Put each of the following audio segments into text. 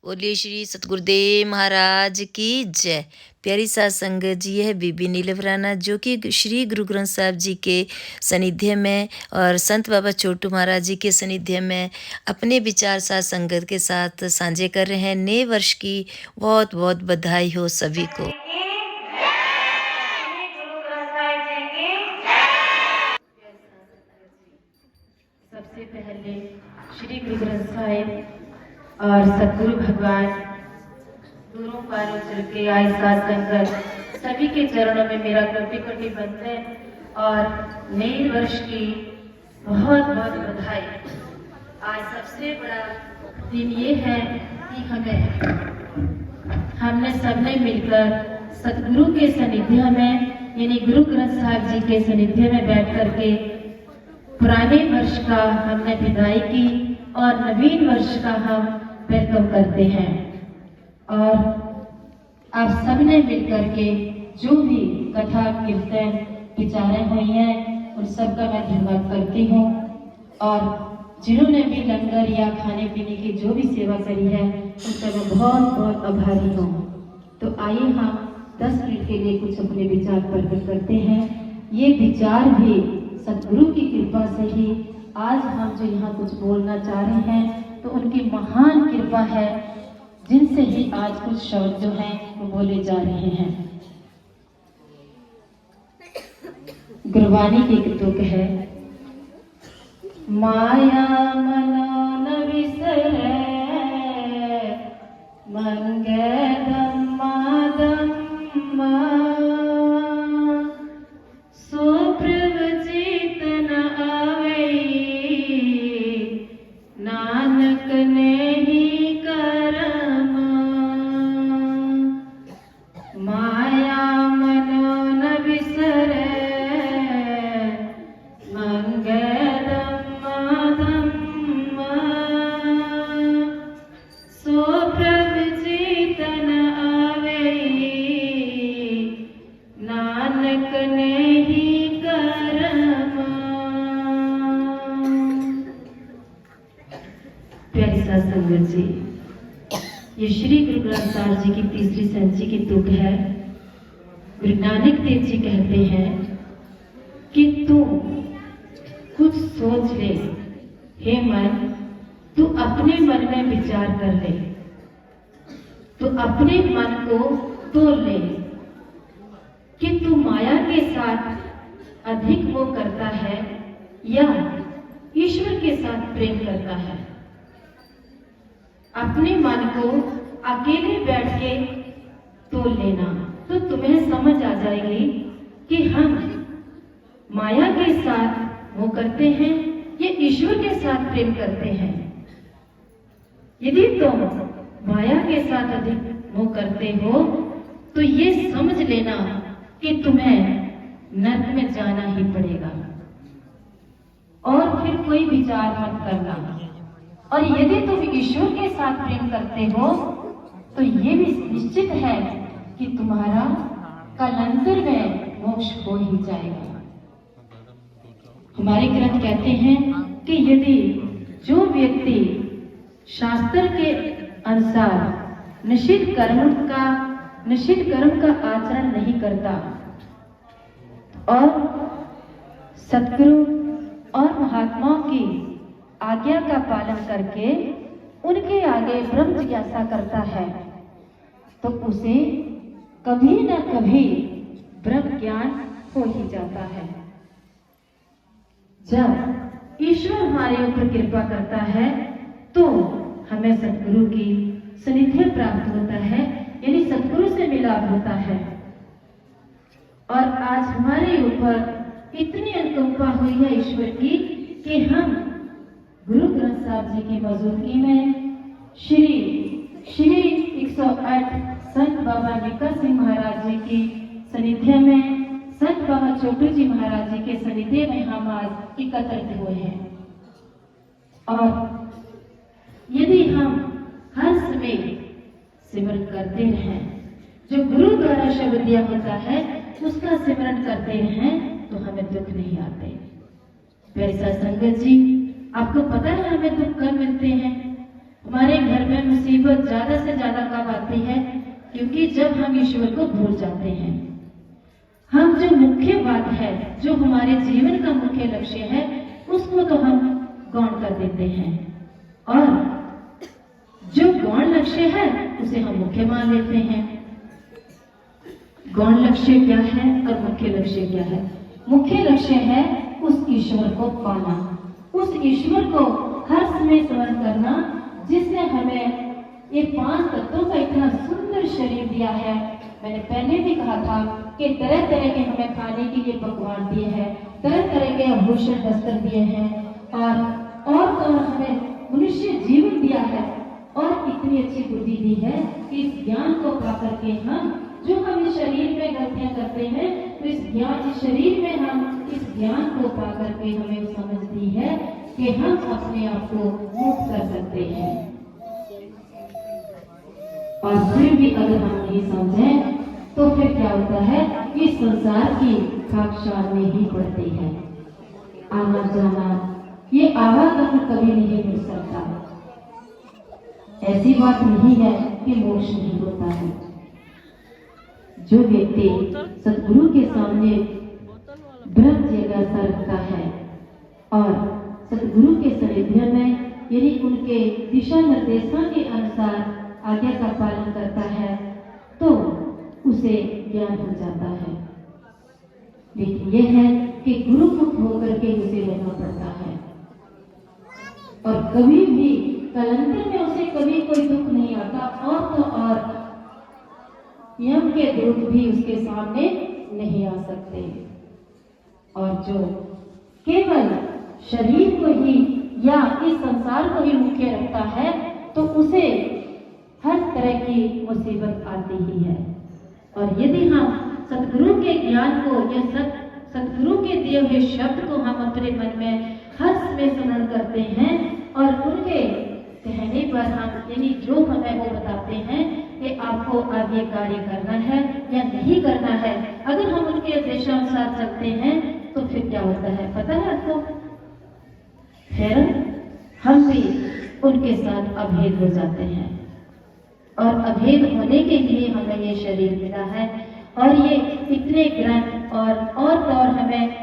बोलिए श्री सतगुरुदेव महाराज की जय। प्यारी साध संगत जी, यह बीबी नीलवराना जो कि श्री गुरु ग्रंथ साहब जी के सानिध्य में और संत बाबा छोटू महाराज जी के सानिध्य में अपने विचार साध संगत के साथ साझे कर रहे हैं। नए वर्ष की बहुत बहुत बधाई हो सभी को। सबसे पहले श्री गुरु ग्रंथ साहिब और सतगुरु भगवान दूरों पारों चल के आए साध संगत सभी के चरणों में मेरा कोटि कोटि वंदन और नए वर्ष की बहुत बहुत बधाई। आज सबसे बड़ा दिन ये है कि हमने सबने मिलकर सतगुरु के सानिध्य में यानी गुरु ग्रंथ साहिब जी के सानिध्य में बैठ करके पुराने वर्ष का हमने विदाई की और नवीन वर्ष का हम वेलकम करते हैं। और आप सबने मिलकर के जो भी कथा कीर्तन विचारें हुई हैं उन सबका मैं धन्यवाद करती हूँ। और जिन्होंने भी लंगर या खाने पीने की जो भी सेवा करी है उनका मैं बहुत बहुत आभारी हूँ। तो आइए हम 10 मिनट के लिए कुछ अपने विचार प्रकट करते हैं। ये विचार भी सतगुरु की कृपा से ही आज हम जो यहाँ कुछ बोलना चाह रहे हैं तो उनकी महान कृपा है जिनसे ही आज कुछ शब्द जो हैं वो बोले जा रहे हैं। गुरबानी की एक तुक है, माया मनो न विसरै मंगे धम्मा धम्मा सो प्रवचित न आवे नानक ने ही करमा। माया मनो न विसरै मंगे धम्मा धम्मा सो प्रवचित न आवे नानक ने ही करमा। प्यारी साध संगत जी, ये श्री गुरु ग्रंथ साहिब जी की तीसरी संची की तुक है। गुरु नानक देव जी कहते हैं कि तू कुछ सोच ले, हे मन, तू अपने मन में विचार कर ले, तू अपने मन को तोड़ ले कि तू माया के साथ अधिक मोह करता है या ईश्वर के साथ प्रेम करता है। अपने मन को अकेले बैठ के तोड़ लेना तो तुम्हें समझ आ जाएगी कि हम माया के साथ मोह करते हैं या ईश्वर के साथ प्रेम करते हैं। यदि तुम माया के साथ अधिक मोह करते हो तो ये समझ लेना कि तुम्हें नरक में जाना ही पड़ेगा और फिर कोई विचार मत करना। और यदि तुम ईश्वर के साथ प्रेम करते हो तो ये भी निश्चित है कि तुम्हारा कालांतर में मोक्ष हो ही जाएगा। हमारे ग्रंथ कहते हैं कि यदि जो व्यक्ति शास्त्र के अनुसार निषिद्ध कर्म का आचरण नहीं करता और सतगुरु और महात्माओं की आज्ञा का पालन करके उनके आगे ब्रह्म जिज्ञासा करता है तो उसे कभी न कभी ब्रह्म ज्ञान हो ही जाता है। जब ईश्वर हमारे ऊपर कृपा करता है तो हमें सतगुरु की सानिध्य प्राप्त होता है, यानी सतगुरु से मिलाप होता है। और आज हमारे ऊपर इतनी अनुकंपा हुई है ईश्वर की कि हम गुरु ग्रंथ साहिब जी की मौजूदगी में श्री 108 संत बाबा निका सिंह महाराज जी की सानिध्य में संत बाबा छोटू जी महाराज जी के सानिध्य में हम आज एकत्रित हुए हैं। और यदि हम हर समय सिमरन करते रहें, जो गुरु द्वारा शब्द दिया होता है उसका सिमरन करते रहें तो हमें दुख नहीं आते। प्यारी साध संगत जी, आपको पता है हमें दुख कब मिलते हैं? हमारे घर में मुसीबत ज्यादा कि जब हम ईश्वर को भूल जाते हैं। हम जो मुख्य बात है, जो हमारे जीवन का मुख्य लक्ष्य है, उसको तो हम गौण कर देते हैं और जो गौण लक्ष्य है उसे हम मुख्य मान लेते हैं। गौण लक्ष्य क्या है और मुख्य लक्ष्य क्या है? मुख्य लक्ष्य है उस ईश्वर को पाना, उस ईश्वर को हर समय स्मरण करना जिसने हमें ये 5 तत्वों का इतना सुंदर शरीर दिया है। मैंने पहले भी कहा था कि तरह तरह के हमें खाने के लिए पकवान दिए हैं, तरह तरह के आभूषण वस्त्र दिए हैं और तो हमें मनुष्य जीवन दिया है और इतनी अच्छी बुद्धि दी है कि इस ज्ञान को पा करके हम जो हम इस शरीर में गलतियां करते हैं, तो इस शरीर में हम इस ज्ञान को पा करके हमें समझ दी है कि हम अपने आप को मुक्त कर सकते हैं। और फिर भी अगर हम नहीं समझें तो फिर क्या होता है कि संसार की खाकशार में ही पड़ती है। आना जाना ये आवागमन कभी नहीं मिल सकता। ऐसी बात नहीं है कि मोक्ष नहीं होता है। जो व्यक्ति सतगुरु के सामने ब्रह्म जिज्ञासा रखता है और सतगुरु के सानिध्य में यानी उनके दिशा निर्देशों के अनुसार आज्ञा का पालन करता है तो उसे ज्ञान हो जाता है। लेकिन यह है कि गुरुमुख होकर के उसे रहना पड़ता है और कभी भी कलंतर में उसे कभी कोई दुख नहीं आता और तो और यम के दूत भी उसके सामने नहीं आ सकते। और जो केवल शरीर को ही या इस संसार को ही मुख्य रखता है तो उसे हर तरह की मुसीबत आती ही है। और यदि हम सतगुरु के ज्ञान को या सतगुरु के दिए हुए शब्द को हम अपने मन में हर समय स्मरण करते हैं और उनके कहने पर हम यानी जो हमें वो बताते हैं कि आपको आगे कार्य करना है या नहीं करना है, अगर हम उनके आदेशानुसार चलते हैं तो फिर क्या होता है पता है आपको? फिर हम भी उनके साथ अभेद हो जाते हैं और अभेद होने के लिए हमें ये शरीर मिला है और ये इतने ग्रंथ और हमें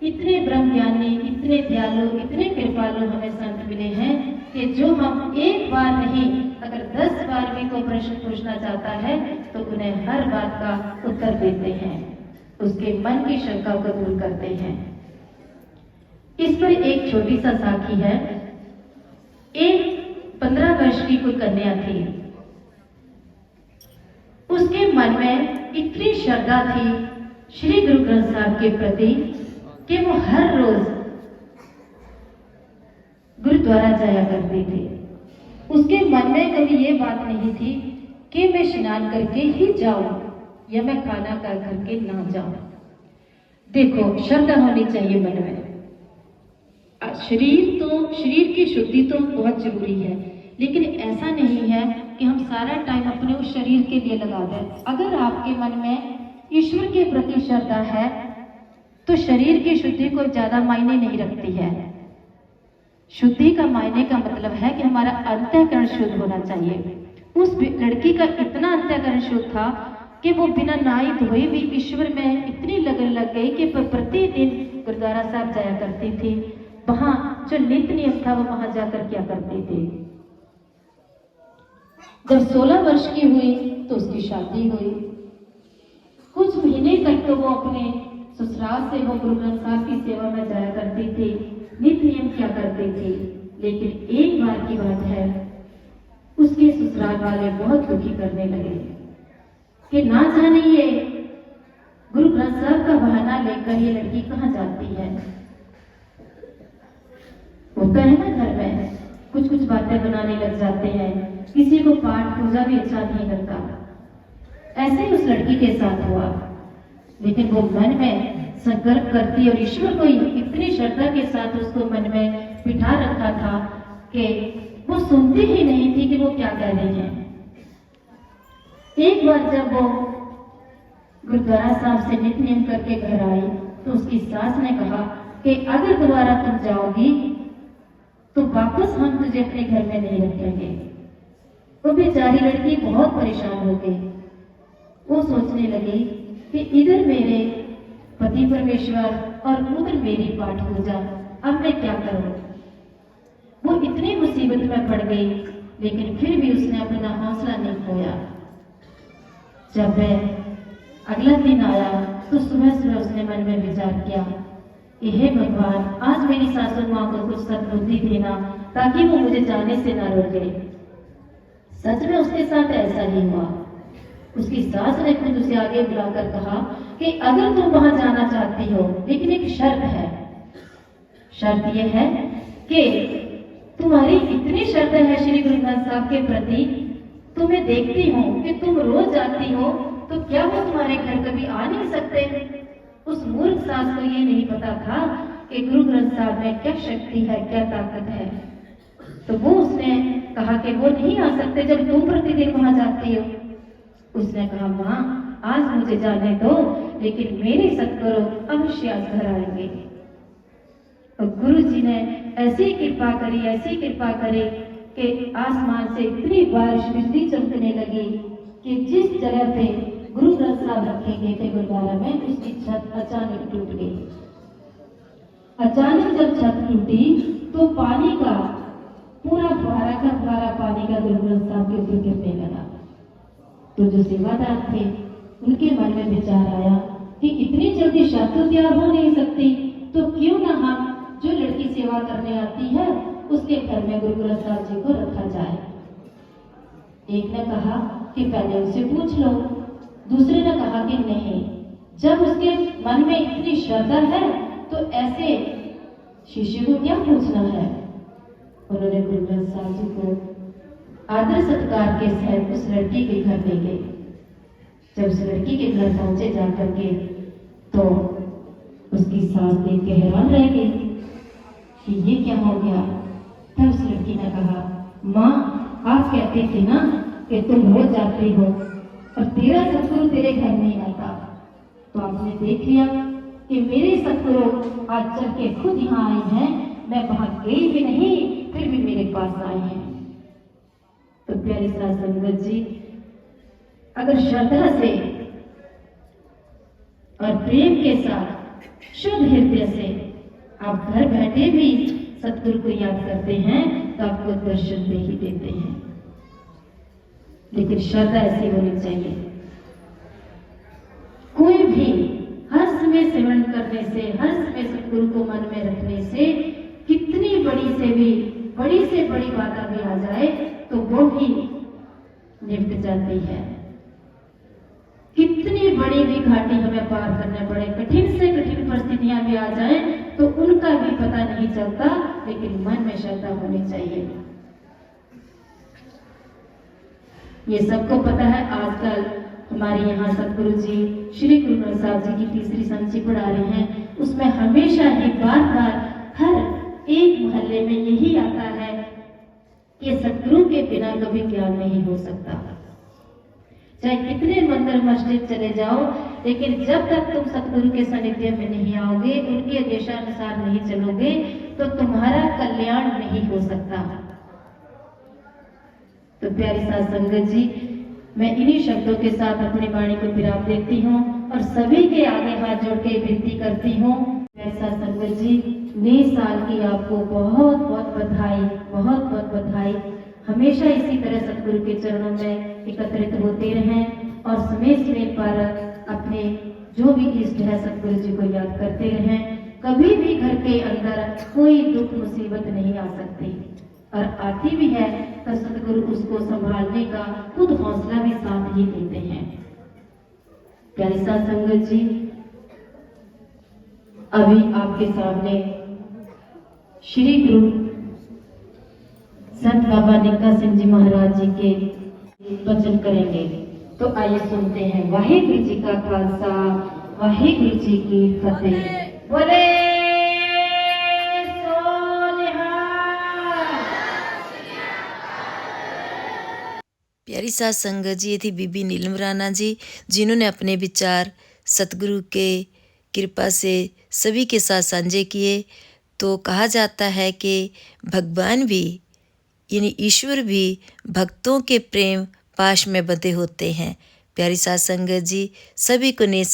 इतने ब्रह्म ज्ञानी, इतने दयालु, इतने कृपालु हमें संत मिले हैं कि जो हम एक बार नहीं अगर 10 बार भी कोई प्रश्न पूछना चाहता है तो उन्हें हर बात का उत्तर देते हैं, उसके मन की शंका को दूर करते हैं। इस पर एक छोटी सा साखी है। एक 15 वर्ष की कोई कन्या थी, उसके मन में इतनी श्रद्धा थी श्री गुरु ग्रंथ साहब के प्रति कि वो हर रोज गुरुद्वारा जाया करती थी। उसके मन में कभी ये बात नहीं थी कि मैं स्नान करके ही जाऊं या मैं खाना कर करके ना जाऊं। देखो श्रद्धा होनी चाहिए मन में। शरीर की शुद्धि तो बहुत जरूरी है, लेकिन ऐसा नहीं है कि हम सारा टाइम अपने उस शरीर के लिए लगा दें। अगर आपके मन में ईश्वर के प्रति श्रद्धा है तो शरीर की शुद्धि कोई ज्यादा मायने नहीं रखती है। शुद्धि का मायने का मतलब है कि हमारा अंतःकरण शुद्ध होना चाहिए। उस लड़की का इतना अंतःकरण शुद्ध था कि वो बिना नहाई धोई भी ईश्वर में इतनी लगन लग गई कि प्रतिदिन गुरुद्वारा साहब जाया करती थी। वहां जो नित्य नियम था वो वहां जाकर क्या करती थी। जब 16 वर्ष की हुई तो उसकी शादी हुई। कुछ महीने तक तो वो अपने ससुराल से वो गुरु ग्रंथ साहब की सेवा में जाया करती थी, नित्य नियम क्या करती थी। लेकिन एक बार की बात है, उसके ससुराल वाले बहुत दुखी करने लगे कि ना जाने ये गुरु ग्रंथ साहब का बहाना लेकर ये लड़की कहाँ जाती है। होता है ना घर में कुछ कुछ बातें बनाने लग जाते हैं, किसी को पाठ पूजा भी अच्छा नहीं लगता। ऐसे ही उस लड़की के साथ हुआ। लेकिन वो मन में संकल्प करती और ईश्वर को इतनी श्रद्धा के साथ उसको मन में बिठा रखा था कि वो सुनती ही नहीं थी कि वो क्या कह रही हैं। एक बार जब वो गुरुद्वारा साहब से नित्य नियम करके घर आई तो उसकी सास ने कहा कि अगर दोबारा तुम जाओगी तो वापस हम तुझे अपने घर में नहीं रखेंगे। वो बेचारी लड़की बहुत परेशान हो गई वो सोचने लगी कि इधर मेरे पति परमेश्वर और उधर मेरी पाठ पूजा, अब मैं क्या करूं। वो इतनी मुसीबत में पड़ गई, लेकिन फिर भी उसने अपना हौसला नहीं खोया। जब अगला दिन आया तो सुबह सुबह उसने मन में विचार किया, हे भगवान, आज मेरी सासू माँ को कुछ सद्बुद्धि देना ताकि वो मुझे जाने से ना रोके। सच में उसके साथ ऐसा ही हुआ। उसकी सास ने खुद उसे आगे बुलाकर कहा कि अगर तुम वहां जाना चाहती हो, लेकिन एक शर्त है। शर्त यह है कि तुम्हारी इतनी श्रद्धा है श्री गुरु ग्रंथ साहब के प्रति, तुम्हें देखती हूँ कि तुम रोज जाती हो, तो क्या वो तुम्हारे घर कभी आ नहीं सकते। उस मूर्ख सास को ये नहीं पता था कि गुरु ग्रंथ साहब में क्या शक्ति है, क्या ताकत है। तो वो उसने कहा कि वो नहीं आ सकते जब तुम प्रतिदिन वहां जाती हो। उसने कहा, माँ आज मुझे जाने दो, लेकिन मेरे सतगुरु अवश्य आज घर आएंगे। तो गुरु जी ने ऐसी कृपा करी, ऐसी कृपा करी कि आसमान से इतनी बारिश, बिजली चमकने लगी कि जिस जगह पे गुरु ग्रंथ साहब रखे गए थे गुरुद्वारा में, उसकी छत अचानक टूट गई। अचानक जब छत टूटी तो पानी का पूरा फुहारा का फुहारा पानी का गुरु ग्रंथ साहब के ऊपर गिरने लगा। तो जो सेवादार थे उनके मन में विचार आया कि इतनी जल्दी छत तो तैयार हो नहीं सकती, तो क्यों ना हम जो लड़की सेवा करने आती है उसके घर में गुरु ग्रंथ साहब जी को रखा जाए। एक ने कहा कि पहले उसे पूछ लो, दूसरे ने कहा कि नहीं, जब उसके मन में इतनी श्रद्धा है तो ऐसे शिष्य को क्या पूछना है। उन्होंने गुरु ग्रंथ साहब जी को आदर सत्कार के सहित उस लड़की के घर ले गए। जब उस लड़की के घर पहुंचे जाकर के तो उसकी सास देख के हैरान रह गई कि ये क्या हो गया। तब उस लड़की ने कहा, माँ आप कहते थे ना कि तुम रोज जाती हो और तेरा सतगुरु तेरे घर नहीं आता, तो आपने देख लिया कि मेरे सतगुरु आज चल के खुद यहाँ आए हैं, मैं वहां गई भी नहीं, फिर भी मेरे पास आए हैं। तो प्यारी सास संगत जी, अगर श्रद्धा से और प्रेम के साथ शुद्ध हृदय से आप घर बैठे भी सतगुरु को याद करते हैं तो आपको दर्शन दे ही देते हैं। लेकिन श्रद्धा ऐसी होनी चाहिए। कोई भी हर समय सेवन करने से, हर समय सतगुरु को मन में रखने से कितनी बड़ी से बड़ी बाधा भी आ जाए तो वो ही निपट जाती है। कितनी बड़ी भी घाटी हमें पार करना पड़े, कठिन से कठिन परिस्थितियां भी आ जाए तो उनका भी पता नहीं चलता, लेकिन मन में श्रद्धा होनी चाहिए। ये सबको पता है। आजकल हमारे यहाँ सतगुरु जी श्री गुरु ग्रंथ साहब जी की तीसरी संचि पढ़ा रहे हैं, उसमें हमेशा ही बार बार हर एक मोहल्ले में यही आता है कि सतगुरु के बिना कभी ज्ञान नहीं हो सकता। चाहे कितने मंदिर मस्जिद चले जाओ, लेकिन जब तक तुम सतगुरु के सानिध्य में नहीं आओगे, उनके देशानुसार नहीं चलोगे, तो तुम्हारा कल्याण नहीं हो सकता। तो प्यारी साध संगत जी, मैं इन्हीं शब्दों के साथ अपनी वाणी को विराम देती हूँ और सभी के आगे हाथ जोड़ के विनती करती हूँ। प्यारी साध संगत जी, नए साल की आपको बहुत बहुत बधाई, बहुत बहुत बधाई। हमेशा इसी तरह सतगुरु के चरणों में एकत्रित होते रहें और समय समय पर अपने जो भी इष्ट है सतगुरु जी को याद करते रहें। कभी भी घर के अंदर कोई दुख मुसीबत नहीं आ सकती, और आती भी है तो सतगुरु उसको संभालने का खुद हौसला भी साथ ही देते हैं। प्यारी साध संगत जी, अभी आपके सामने श्री गुरु संत बाबा निक्का सिंह जी महाराज जी के वचन करेंगे, तो आइए सुनते हैं। वाहेगुरु जी का खालसा, वाहेगुरु जी की फतेह। बोले प्यारी साध संगत जी, ये थी बीबी नीलम राणा जी, जिन्होंने अपने विचार सतगुरु के कृपा से सभी के साथ साझे किए। तो कहा जाता है कि भगवान भी यानी ईश्वर भी भक्तों के प्रेम पाश में बंधे होते हैं। प्यारी साथ संगत जी, सभी को नेक